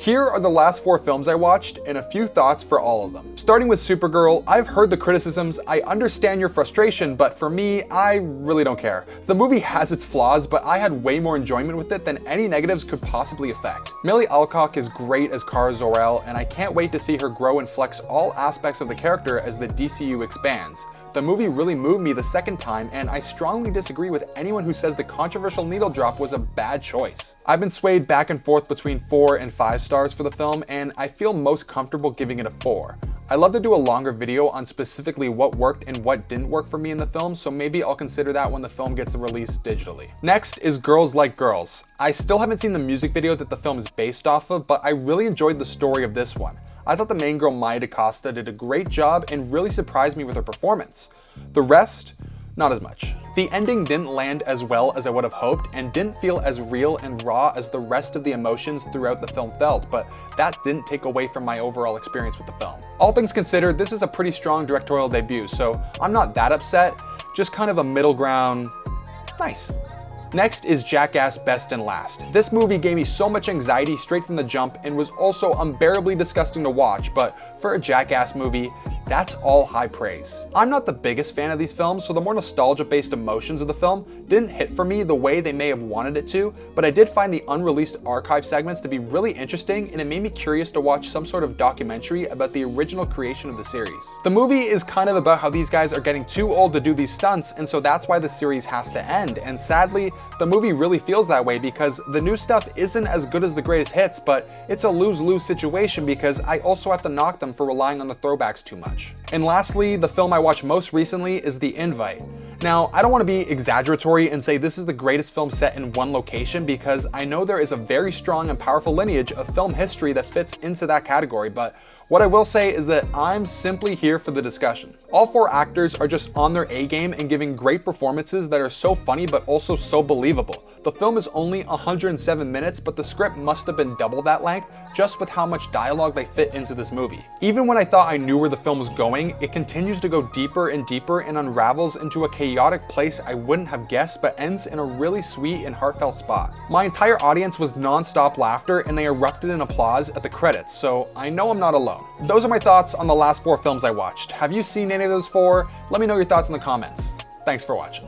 Here are the last 4 films I watched and a few thoughts for all of them. Starting with Supergirl, I've heard the criticisms, I understand your frustration, but for me, I really don't care. The movie has its flaws, but I had way more enjoyment with it than any negatives could possibly affect. Millie Alcock is great as Kara Zor-El, and I can't wait to see her grow and flex all aspects of the character as the DCU expands. The movie really moved me the second time, and I strongly disagree with anyone who says the controversial needle drop was a bad choice. I've been swayed back and forth between 4 and 5 stars for the film, and I feel most comfortable giving it a 4. I'd love to do a longer video on specifically what worked and what didn't work for me in the film, so maybe I'll consider that when the film gets released digitally. Next is Girls Like Girls. I still haven't seen the music video that the film is based off of, but I really enjoyed the story of this one. I thought the main girl Maya DaCosta did a great job and really surprised me with her performance. The rest, not as much. The ending didn't land as well as I would have hoped and didn't feel as real and raw as the rest of the emotions throughout the film felt, but that didn't take away from my overall experience with the film. All things considered, this is a pretty strong directorial debut, so I'm not that upset, just kind of a middle ground, nice. Next is Jackass Best and Last. This movie gave me so much anxiety straight from the jump and was also unbearably disgusting to watch, but for a Jackass movie, that's all high praise. I'm not the biggest fan of these films, so the more nostalgia-based emotions of the film didn't hit for me the way they may have wanted it to, but I did find the unreleased archive segments to be really interesting, and it made me curious to watch some sort of documentary about the original creation of the series. The movie is kind of about how these guys are getting too old to do these stunts, and so that's why the series has to end, and sadly, the movie really feels that way because the new stuff isn't as good as the greatest hits, but it's a lose-lose situation because I also have to knock them for relying on the throwbacks too much. And lastly, the film I watched most recently is The Invite. Now, I don't want to be exaggeratory and say this is the greatest film set in one location because I know there is a very strong and powerful lineage of film history that fits into that category, but what I will say is that I'm simply here for the discussion. All 4 actors are just on their A game and giving great performances that are so funny but also so believable. The film is only 107 minutes, but the script must have been double that length just with how much dialogue they fit into this movie. Even when I thought I knew where the film was going, it continues to go deeper and deeper and unravels into a chaotic place I wouldn't have guessed, but ends in a really sweet and heartfelt spot. My entire audience was non-stop laughter and they erupted in applause at the credits, so I know I'm not alone. Those are my thoughts on the last 4 films I watched. Have you seen any of those 4? Let me know your thoughts in the comments. Thanks for watching.